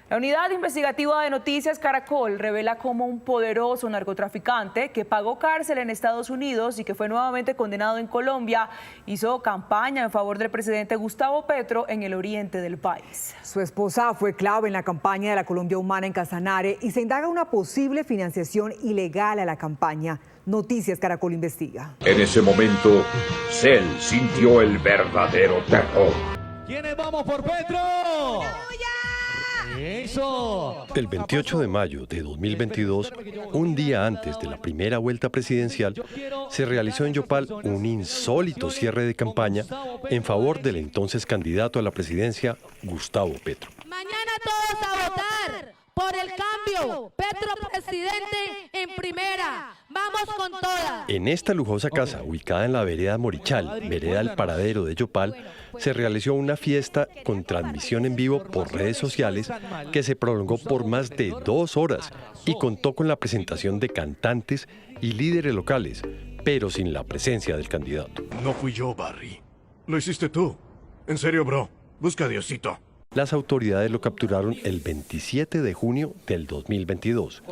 La unidad investigativa de Noticias Caracol revela cómo un poderoso narcotraficante que pagó cárcel en Estados Unidos y que fue nuevamente condenado en Colombia hizo campaña en favor del presidente Gustavo Petro en el oriente del país. Su esposa fue clave en la campaña de la Colombia Humana en Casanare y se indaga una posible financiación ilegal a la campaña. Noticias Caracol investiga. En ese momento, Cel sintió el verdadero terror. ¿Quiénes vamos por Petro? ¡Eso! El 28 de mayo de 2022, un día antes de la primera vuelta presidencial, se realizó en Yopal un insólito cierre de campaña en favor del entonces candidato a la presidencia, Gustavo Petro. Mañana todos a votar por el cambio. Petro presidente en primera. Vamos con todas. En esta lujosa casa, ubicada en la vereda Morichal, vereda El Paradero de Yopal, se realizó una fiesta con transmisión en vivo por redes sociales que se prolongó por más de 2 horas y contó con la presentación de cantantes y líderes locales, pero sin la presencia del candidato. No fui yo, Barry. Lo hiciste tú. En serio, bro. Busca a Diosito. Las autoridades lo capturaron el 27 de junio del 2022,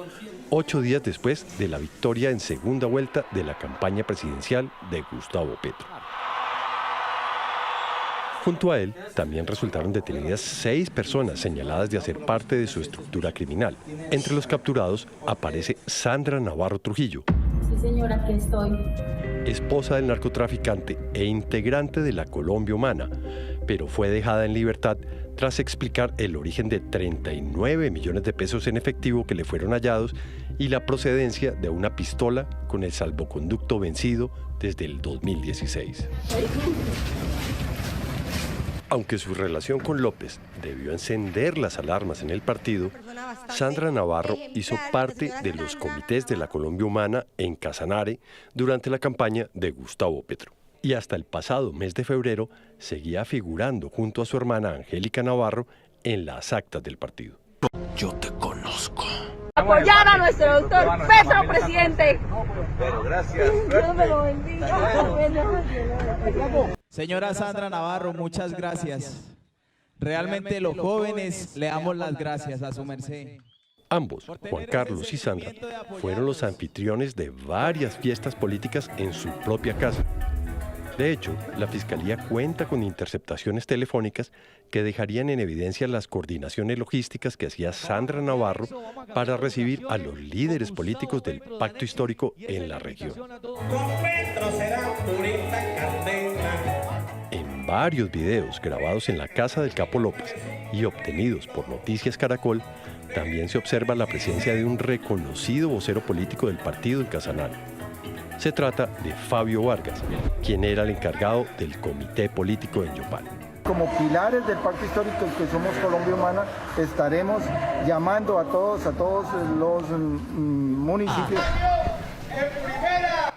8 días después de la victoria en segunda vuelta de la campaña presidencial de Gustavo Petro. Junto a él, también resultaron detenidas 6 personas señaladas de hacer parte de su estructura criminal. Entre los capturados aparece Sandra Navarro Trujillo, Sí, señora, aquí estoy. esposa del narcotraficante e integrante de la Colombia Humana, pero fue dejada en libertad tras explicar el origen de 39 millones de pesos en efectivo que le fueron hallados y la procedencia de una pistola con el salvoconducto vencido desde el 2016. Aunque su relación con López debió encender las alarmas en el partido, Sandra Navarro hizo parte de los comités de la Colombia Humana en Casanare durante la campaña de Gustavo Petro. Y hasta el pasado mes de febrero seguía figurando junto a su hermana Angélica Navarro en las actas del partido. Yo te conozco. Apoyar a nuestro doctor Petro presidente. Pero gracias. Dios me lo bendiga. Señora Sandra Navarro, muchas gracias. Realmente los jóvenes le damos las gracias a su merced. Ambos, Juan Carlos y Sandra, fueron los anfitriones de varias fiestas políticas en su propia casa. De hecho, la Fiscalía cuenta con interceptaciones telefónicas que dejarían en evidencia las coordinaciones logísticas que hacía Sandra Navarro para recibir a los líderes políticos del pacto histórico en la región. En varios videos grabados en la casa del Capo López y obtenidos por Noticias Caracol, también se observa la presencia de un reconocido vocero político del partido en Casanare. Se trata de Fabio Vargas, quien era el encargado del comité político en Yopal. Como pilares del pacto histórico que somos Colombia Humana, estaremos llamando a todos los municipios.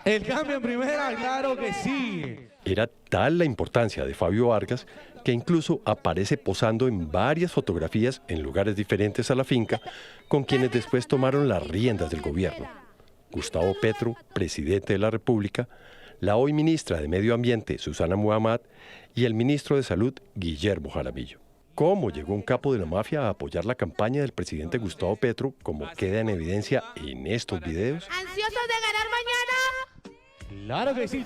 El cambio en primera, claro que sí. Era tal la importancia de Fabio Vargas que incluso aparece posando en varias fotografías en lugares diferentes a la finca con quienes después tomaron las riendas del gobierno. Gustavo Petro, presidente de la República, la hoy ministra de Medio Ambiente, Susana Muhammad, y el ministro de Salud, Guillermo Jaramillo. ¿Cómo llegó un capo de la mafia a apoyar la campaña del presidente Gustavo Petro, como queda en evidencia en estos videos? ¿Ansiosos de ganar mañana? Claro que sí.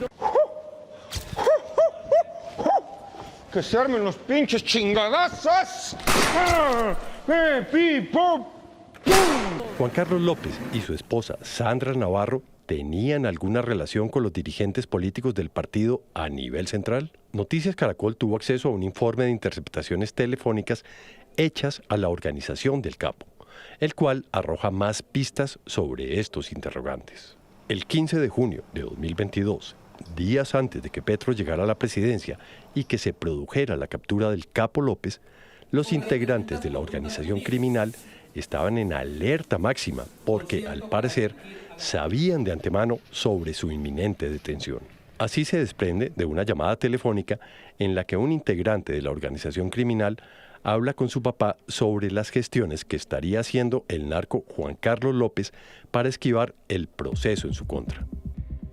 Que se armen los pinches chingadazos. Juan Carlos López y su esposa Sandra Navarro tenían alguna relación con los dirigentes políticos del partido a nivel central. Noticias Caracol tuvo acceso a un informe de interceptaciones telefónicas hechas a la organización del capo, el cual arroja más pistas sobre estos interrogantes. El 15 de junio de 2022, días antes de que Petro llegara a la presidencia y que se produjera la captura del Capo López, los integrantes de la organización criminal estaban en alerta máxima porque, al parecer, sabían de antemano sobre su inminente detención. Así se desprende de una llamada telefónica en la que un integrante de la organización criminal habla con su papá sobre las gestiones que estaría haciendo el narco Juan Carlos López para esquivar el proceso en su contra.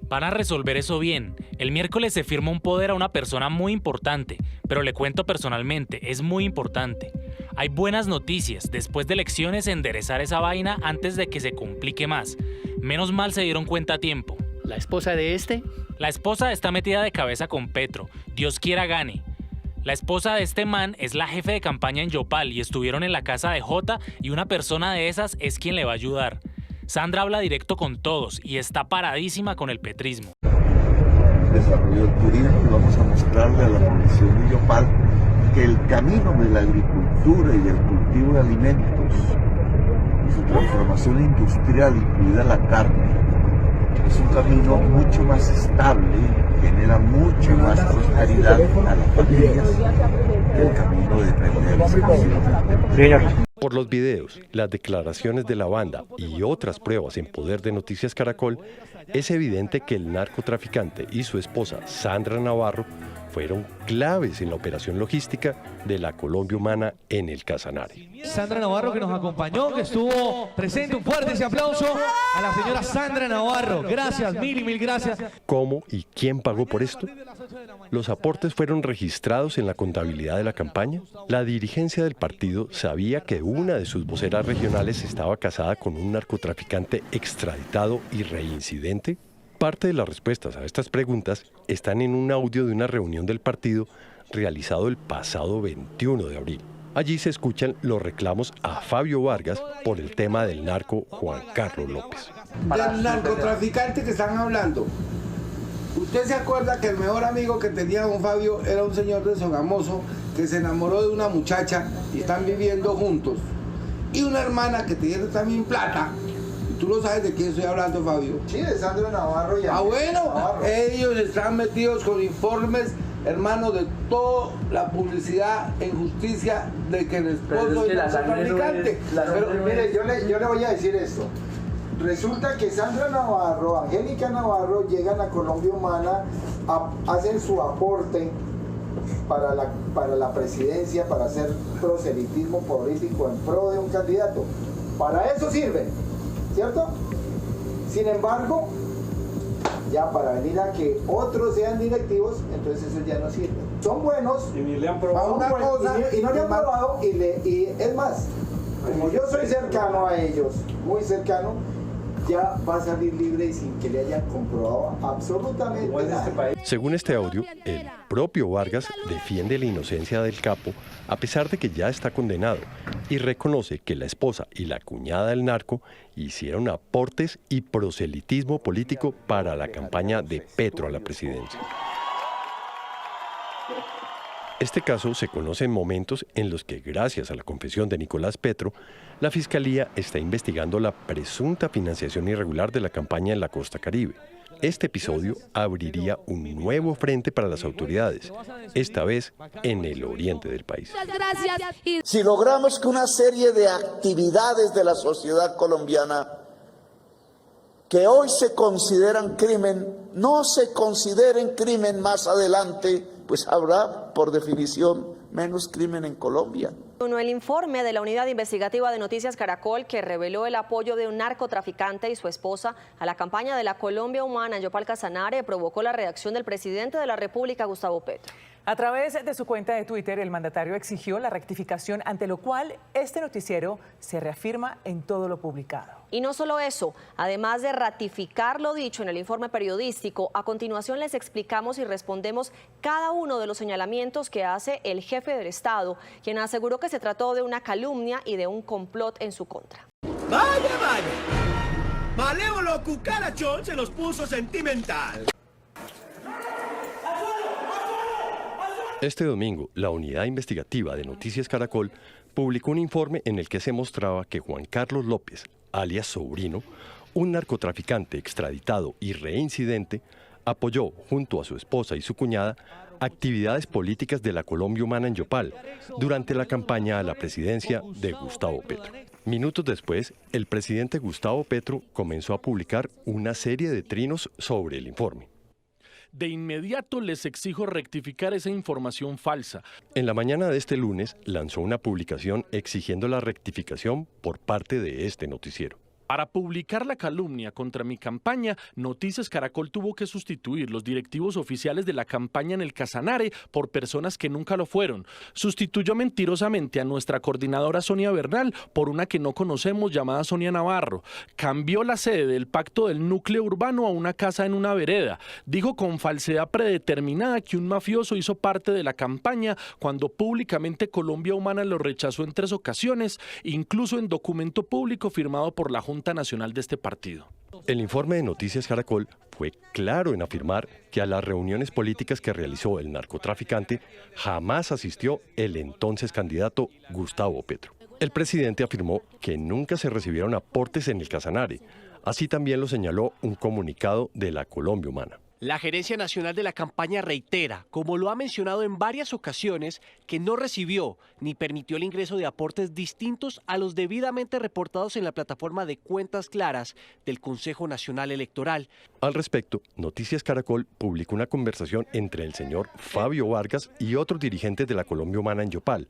Van a resolver eso bien. El miércoles se firma un poder a una persona muy importante, pero le cuento personalmente, es muy importante. Hay buenas noticias, después de elecciones enderezar esa vaina antes de que se complique más. Menos mal se dieron cuenta a tiempo. ¿La esposa de este? La esposa está metida de cabeza con Petro, Dios quiera gane. La esposa de este man es la jefe de campaña en Yopal y estuvieron en la casa de Jota y una persona de esas es quien le va a ayudar. Sandra habla directo con todos y está paradísima con el petrismo. Desarrollo del turismo y vamos a mostrarle a la población de Yopal que el camino de la agricultura y del cultivo de alimentos y su transformación industrial, incluida la carne, es un camino mucho más estable, genera mucha más prosperidad a las familias que el camino de dependencia. Por los videos, las declaraciones de la banda y otras pruebas en poder de Noticias Caracol, es evidente que el narcotraficante y su esposa, Sandra Navarro, fueron claves en la operación logística de la Colombia Humana en el Casanare. Sandra Navarro, que nos acompañó, que estuvo presente. Un fuerte ese aplauso a la señora Sandra Navarro. Gracias, mil y mil gracias. ¿Cómo y quién pagó por esto? ¿Los aportes fueron registrados en la contabilidad de la campaña? La dirigencia del partido sabía que una de sus voceras regionales estaba casada con un narcotraficante extraditado y reincidente. Parte de las respuestas a estas preguntas están en un audio de una reunión del partido realizado el pasado 21 de abril. Allí se escuchan los reclamos a Fabio Vargas por el tema del narco Juan Carlos López. Del narcotraficante que están hablando. ¿Usted se acuerda que el mejor amigo que tenía don Fabio era un señor de Sogamoso que se enamoró de una muchacha y están viviendo juntos? Y una hermana que tiene también plata. ¿Tú lo sabes de quién estoy hablando, Fabio? Sí, de Sandra Navarro. Ah, bueno, ellos están metidos con informes, hermano, de toda la publicidad en justicia de que el esposo es narcotraficante. Pero mire, yo le voy a decir esto. Resulta que Sandra Navarro, Angélica Navarro llegan a Colombia Humana, hacen su aporte para la presidencia, para hacer proselitismo político en pro de un candidato. Para eso sirven, ¿cierto? Sin embargo, ya para venir a que otros sean directivos, entonces eso ya no sirve. Son buenos, y ni le han probado una cosa, y no le han probado, y es más, como yo soy cercano a ellos, muy cercano, ya va a salir libre y sin que le hayan comprobado absolutamente nada. Según este audio, el propio Vargas defiende la inocencia del capo a pesar de que ya está condenado y reconoce que la esposa y la cuñada del narco hicieron aportes y proselitismo político para la campaña de Petro a la presidencia. Este caso se conoce en momentos en los que, gracias a la confesión de Nicolás Petro, la Fiscalía está investigando la presunta financiación irregular de la campaña en la costa Caribe. Este episodio abriría un nuevo frente para las autoridades, esta vez en el oriente del país. Si logramos que una serie de actividades de la sociedad colombiana que hoy se consideran crimen, no se consideren crimen más adelante, pues habrá, por definición, menos crimen en Colombia. El informe de la Unidad Investigativa de Noticias Caracol que reveló el apoyo de un narcotraficante y su esposa a la campaña de la Colombia Humana en Yopal Casanare provocó la reacción del presidente de la República, Gustavo Petro. A través de su cuenta de Twitter, el mandatario exigió la rectificación, ante lo cual este noticiero se reafirma en todo lo publicado. Y no solo eso, además de ratificar lo dicho en el informe periodístico, a continuación les explicamos y respondemos cada uno de los señalamientos que hace el jefe del Estado, quien aseguró que se trató de una calumnia y de un complot en su contra. ¡Vaya, vaya! Malévolo cucarachón se los puso sentimental. Este domingo, la Unidad Investigativa de Noticias Caracol publicó un informe en el que se mostraba que Juan Carlos López, alias Sobrino, un narcotraficante extraditado y reincidente, apoyó, junto a su esposa y su cuñada, actividades políticas de la Colombia Humana en Yopal durante la campaña a la presidencia de Gustavo Petro. Minutos después, el presidente Gustavo Petro comenzó a publicar una serie de trinos sobre el informe. De inmediato les exijo rectificar esa información falsa. En la mañana de este lunes lanzó una publicación exigiendo la rectificación por parte de este noticiero. Para publicar la calumnia contra mi campaña, Noticias Caracol tuvo que sustituir los directivos oficiales de la campaña en el Casanare por personas que nunca lo fueron. Sustituyó mentirosamente a nuestra coordinadora Sonia Bernal por una que no conocemos llamada Sonia Navarro. Cambió la sede del pacto del núcleo urbano a una casa en una vereda. Dijo con falsedad predeterminada que un mafioso hizo parte de la campaña cuando públicamente Colombia Humana lo rechazó en 3 ocasiones, incluso en documento público firmado por la Junta Nacional de este partido. El informe de Noticias Caracol fue claro en afirmar que a las reuniones políticas que realizó el narcotraficante jamás asistió el entonces candidato Gustavo Petro. El presidente afirmó que nunca se recibieron aportes en el Casanare. Así también lo señaló un comunicado de la Colombia Humana. La Gerencia Nacional de la campaña reitera, como lo ha mencionado en varias ocasiones, que no recibió ni permitió el ingreso de aportes distintos a los debidamente reportados en la plataforma de cuentas claras del Consejo Nacional Electoral. Al respecto, Noticias Caracol publicó una conversación entre el señor Fabio Vargas y otros dirigentes de la Colombia Humana en Yopal,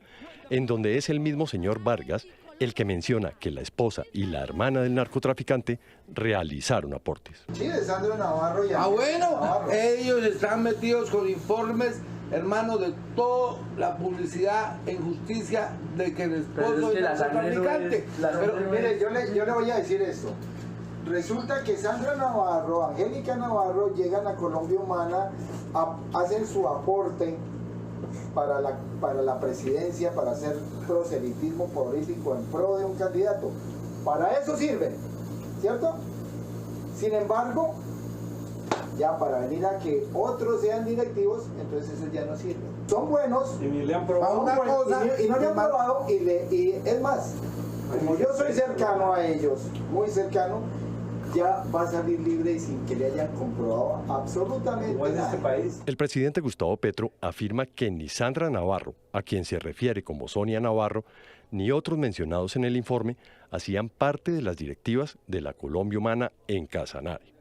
en donde es el mismo señor Vargas el que menciona que la esposa y la hermana del narcotraficante realizaron aportes. Sí, de Sandra Navarro y bueno, Navarro. Ellos están metidos con informes, hermano, de toda la publicidad en justicia de que el esposo es narcotraficante. Pero mire, yo le voy a decir esto. Resulta que Sandra Navarro, Angélica Navarro llegan a Colombia Humana, hacen su aporte para la presidencia, para hacer proselitismo político en pro de un candidato. Para eso sirve, ¿cierto? Sin embargo, ya para venir a que otros sean directivos, entonces eso ya no sirve. Son buenos, y ni le han probado una cosa, y no le han probado, y es más, como yo soy cercano a ellos, muy cercano, ya va a salir libre y sin que le hayan comprobado absolutamente nada. El presidente Gustavo Petro afirma que ni Sandra Navarro, a quien se refiere como Sonia Navarro, ni otros mencionados en el informe hacían parte de las directivas de la Colombia Humana en Casanare.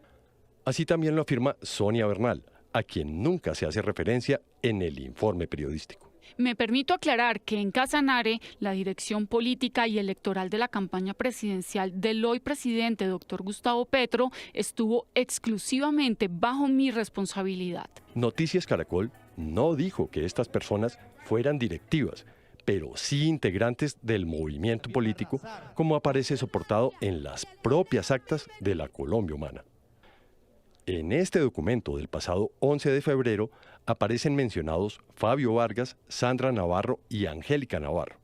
Así también lo afirma Sonia Bernal, a quien nunca se hace referencia en el informe periodístico. Me permito aclarar que en Casanare, la dirección política y electoral de la campaña presidencial del hoy presidente doctor Gustavo Petro estuvo exclusivamente bajo mi responsabilidad. Noticias Caracol no dijo que estas personas fueran directivas, pero sí integrantes del movimiento político, como aparece soportado en las propias actas de la Colombia Humana. En este documento del pasado 11 de febrero aparecen mencionados Fabio Vargas, Sandra Navarro y Angélica Navarro.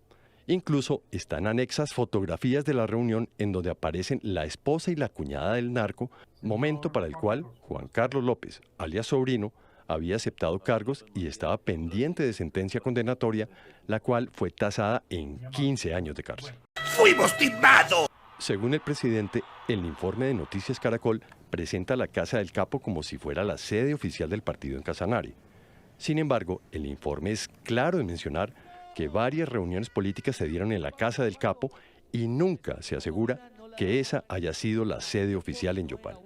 Incluso están anexas fotografías de la reunión en donde aparecen la esposa y la cuñada del narco, momento para el cual Juan Carlos López, alias Sobrino, había aceptado cargos y estaba pendiente de sentencia condenatoria, la cual fue tasada en 15 años de cárcel. ¡Fuimos timados! Según el presidente, el informe de Noticias Caracol presenta la Casa del Capo como si fuera la sede oficial del partido en Casanare. Sin embargo, el informe es claro en mencionar que varias reuniones políticas se dieron en la Casa del Capo y nunca se asegura que esa haya sido la sede oficial en Yopal.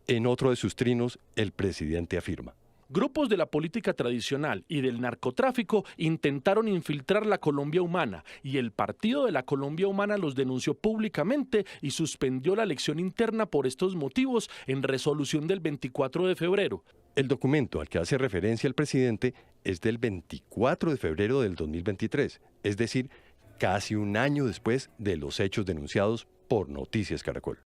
En otro de sus trinos, el presidente afirma: Grupos de la política tradicional y del narcotráfico intentaron infiltrar la Colombia Humana y el Partido de la Colombia Humana los denunció públicamente y suspendió la elección interna por estos motivos en resolución del 24 de febrero. El documento al que hace referencia el presidente es del 24 de febrero del 2023, es decir, casi un año después de los hechos denunciados por Noticias Caracol.